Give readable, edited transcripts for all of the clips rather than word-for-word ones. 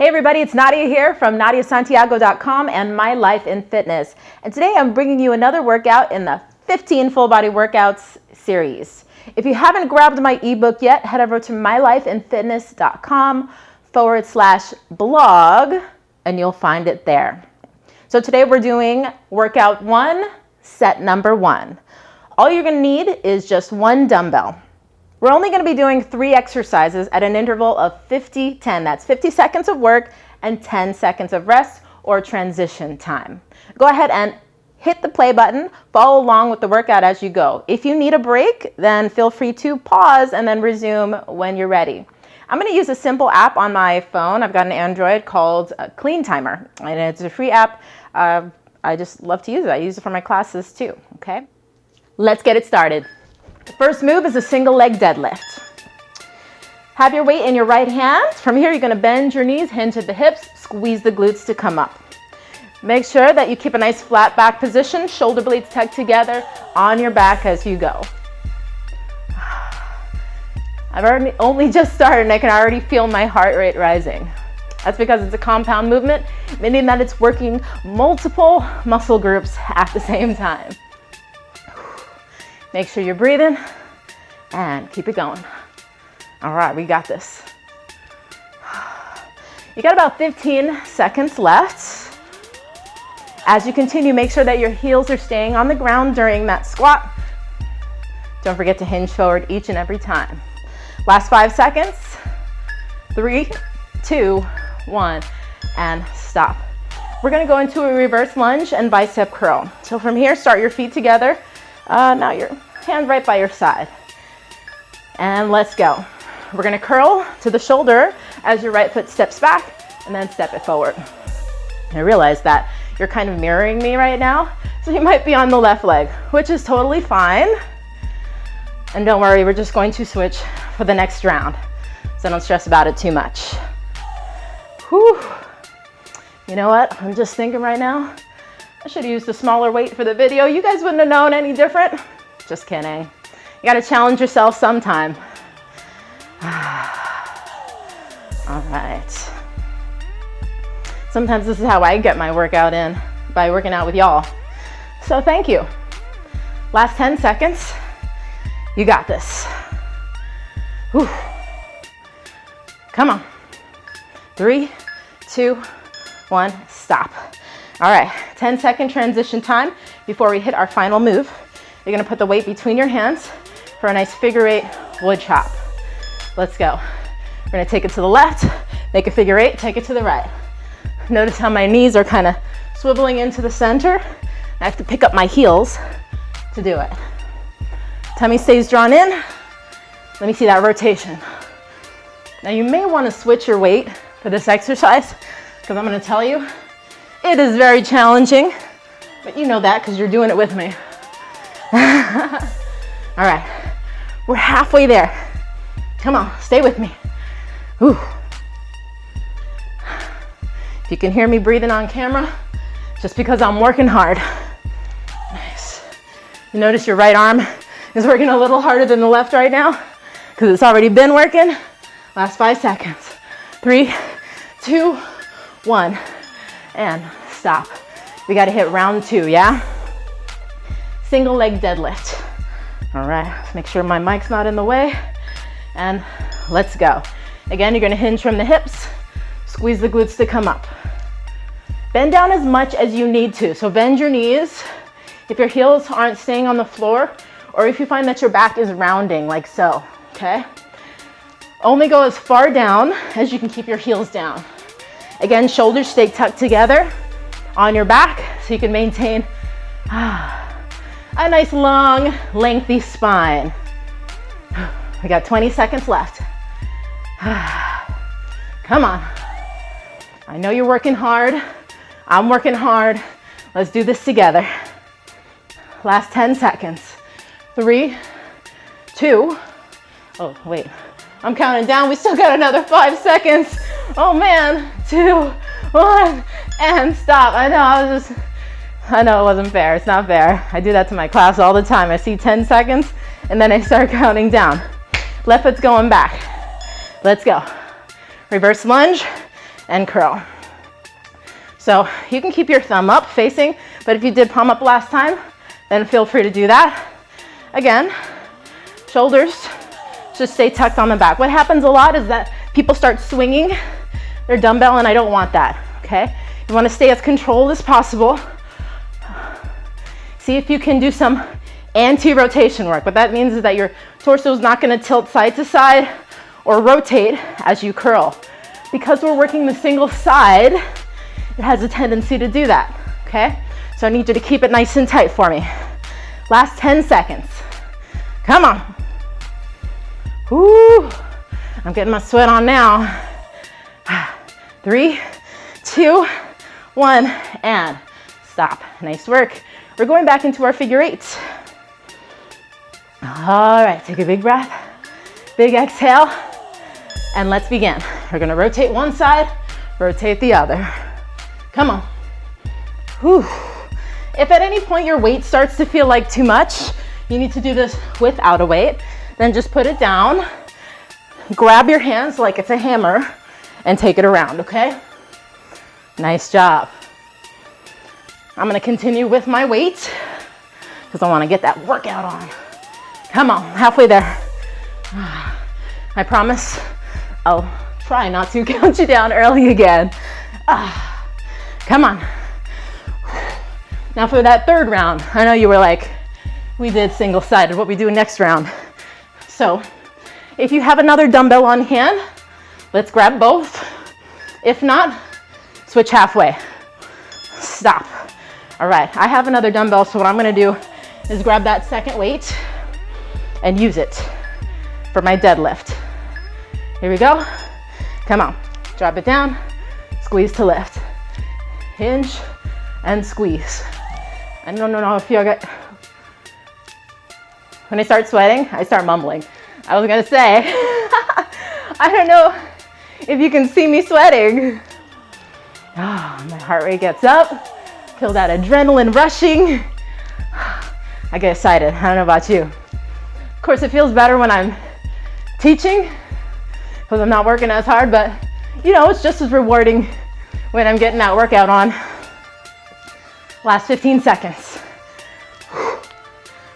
Hey everybody, it's Nadia here from nadiasantiago.com and My Life in Fitness. And today I'm bringing you another workout in the 15 full body workouts series. If you haven't grabbed my ebook yet, head over to mylifeinfitness.com/blog and you'll find it there. So today we're doing workout 1, set number 1. All you're going to need is just one dumbbell. We're only going to be doing 3 exercises at an interval of 50-10. That's 50 seconds of work and 10 seconds of rest or transition time. Go ahead and hit the play button. Follow along with the workout as you go. If you need a break, then feel free to pause and then resume when you're ready. I'm going to use a simple app on my phone. I've got an Android called Clean Timer, and it's a free app. I just love to use it. I use it for my classes too. Okay, let's get it started. The first move is a single leg deadlift. Have your weight in your right hand. From here, you're going to bend your knees, hinge at the hips, squeeze the glutes to come up. Make sure that you keep a nice flat back position, shoulder blades tucked together on your back as you go. I've only just started and I can already feel my heart rate rising. That's because it's a compound movement, meaning that it's working multiple muscle groups at the same time. Make sure you're breathing and keep it going. All right, we got this. You got about 15 seconds left. As you continue, make sure that your heels are staying on the ground during that squat. Don't forget to hinge forward each and every time. Last 5 seconds. 3, 2, 1, and stop. We're gonna go into a reverse lunge and bicep curl. So from here, start your feet together. Now your hand right by your side. And let's go. We're gonna curl to the shoulder as your right foot steps back and then step it forward. I realize that you're kind of mirroring me right now, so you might be on the left leg, which is totally fine. And don't worry, we're just going to switch for the next round, so don't stress about it too much. Whew. You know what? I'm just thinking right now, I should have used a smaller weight for the video. You guys wouldn't have known any different. Just kidding. You got to challenge yourself sometime. All right. Sometimes this is how I get my workout in, by working out with y'all. So thank you. Last 10 seconds. You got this. Whew. Come on. 3, 2, 1, stop. All right, 10-second transition time before we hit our final move. You're gonna put the weight between your hands for a nice figure 8 wood chop. Let's go. We're gonna take it to the left, make a figure 8, take it to the right. Notice how my knees are kind of swiveling into the center. I have to pick up my heels to do it. Tummy stays drawn in. Let me see that rotation. Now you may wanna switch your weight for this exercise, because I'm gonna tell you, it is very challenging, but you know that because you're doing it with me. All right, we're halfway there. Come on, stay with me. Ooh. If you can hear me breathing on camera, just because I'm working hard. Nice. You notice your right arm is working a little harder than the left right now because it's already been working. Last 5 seconds. 3, 2, 1. And stop. We got to hit round 2, yeah? Single leg deadlift. All right, make sure my mic's not in the way. And let's go. Again, you're going to hinge from the hips. Squeeze the glutes to come up. Bend down as much as you need to. So bend your knees. If your heels aren't staying on the floor, or if you find that your back is rounding like so, okay? Only go as far down as you can keep your heels down. Again, shoulders stay tucked together on your back so you can maintain a nice long, lengthy spine. We got 20 seconds left. Come on. I know you're working hard. I'm working hard. Let's do this together. Last 10 seconds. 3, 2, oh wait, I'm counting down. We still got another 5 seconds. Oh man, 2, 1, and stop. I know it wasn't fair. It's not fair. I do that to my class all the time. I see 10 seconds and then I start counting down. Left foot's going back. Let's go. Reverse lunge and curl. So you can keep your thumb up facing, but if you did palm up last time, then feel free to do that. Again, shoulders just stay tucked on the back. What happens a lot is that people start swinging their dumbbell, and I don't want that, okay? You want to stay as controlled as possible. See if you can do some anti-rotation work. What that means is that your torso is not going to tilt side to side or rotate as you curl. Because we're working the single side, it has a tendency to do that, okay? So I need you to keep it nice and tight for me. Last 10 seconds. Come on. Woo. I'm getting my sweat on now. 3, 2, 1, and stop. Nice work. We're going back into our figure eights. All right, take a big breath, big exhale, and let's begin. We're gonna rotate one side, rotate the other. Come on. Whew. If at any point your weight starts to feel like too much, you need to do this without a weight, then just put it down, grab your hands like it's a hammer, and take it around, okay? Nice job. I'm gonna continue with my weight because I wanna get that workout on. Come on, halfway there. I promise I'll try not to count you down early again. Come on. Now for that third round, I know you were like, we did single-sided, what we do next round. So if you have another dumbbell on hand, let's grab both. If not, switch halfway. Stop. All right, I have another dumbbell, so what I'm gonna do is grab that second weight and use it for my deadlift. Here we go. Come on, drop it down, squeeze to lift. Hinge and squeeze. I don't know if you got, when I start sweating, I start mumbling. I was gonna say, I don't know if you can see me sweating. Oh, my heart rate gets up, feel that adrenaline rushing. I get excited, I don't know about you. Of course, it feels better when I'm teaching because I'm not working as hard, but you know, it's just as rewarding when I'm getting that workout on. Last 15 seconds.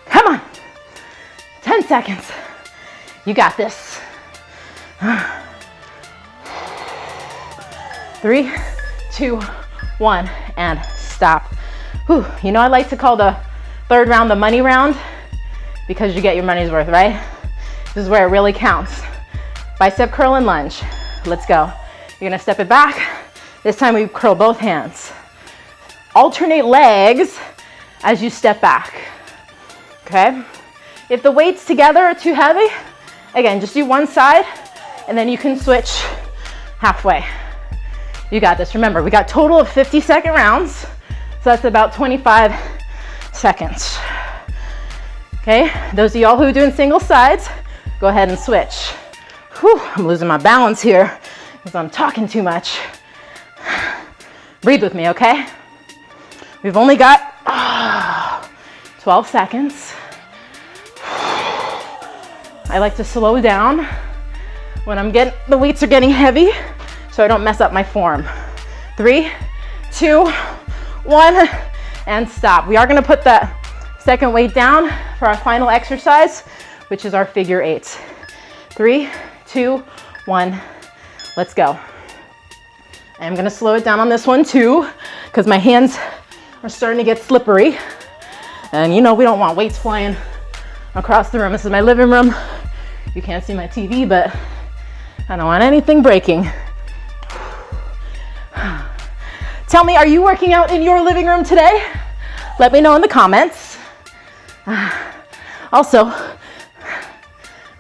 Come on. 10 seconds. You got this. 3, 2, 1, and stop. Whew. You know, I like to call the third round the money round because you get your money's worth, right? This is where it really counts. Bicep curl and lunge. Let's go. You're gonna step it back. This time we curl both hands. Alternate legs as you step back, okay? If the weights together are too heavy, again, just do one side and then you can switch halfway. You got this. Remember, we got total of 50-second rounds, so that's about 25 seconds. Okay, those of y'all who are doing single sides, go ahead and switch. Whew, I'm losing my balance here because I'm talking too much. Breathe with me, okay? We've only got 12 seconds. I like to slow down when the weights are getting heavy so I don't mess up my form. 3, 2, 1, and stop. We are gonna put that second weight down for our final exercise, which is our figure eight. 3, 2, 1, let's go. I'm gonna slow it down on this one too, because my hands are starting to get slippery. And you know, we don't want weights flying across the room. This is my living room. You can't see my TV, but I don't want anything breaking. Tell me, are you working out in your living room today? Let me know in the comments. Also,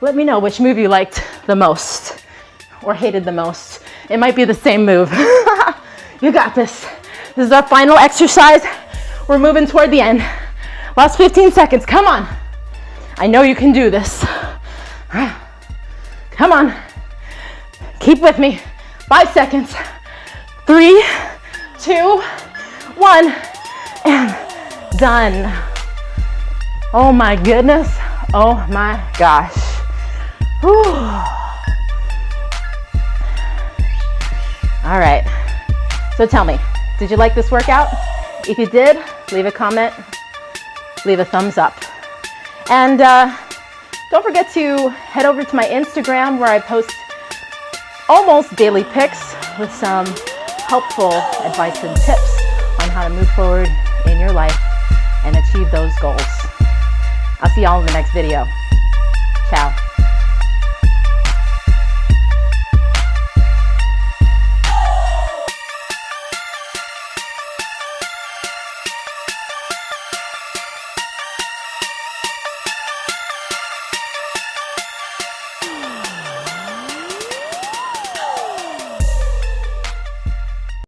let me know which move you liked the most or hated the most. It might be the same move. You got this. This is our final exercise. We're moving toward the end. Last 15 seconds, come on. I know you can do this. Come on. Keep with me. 5 seconds. 3, 2, 1, and done. Oh my goodness. Oh my gosh. Whew. All right, so tell me, did you like this workout? If you did, leave a comment, leave a thumbs up. And don't forget to head over to my Instagram where I post almost daily pics with some helpful advice and tips on how to move forward in your life and achieve those goals. I'll see y'all in the next video. Ciao.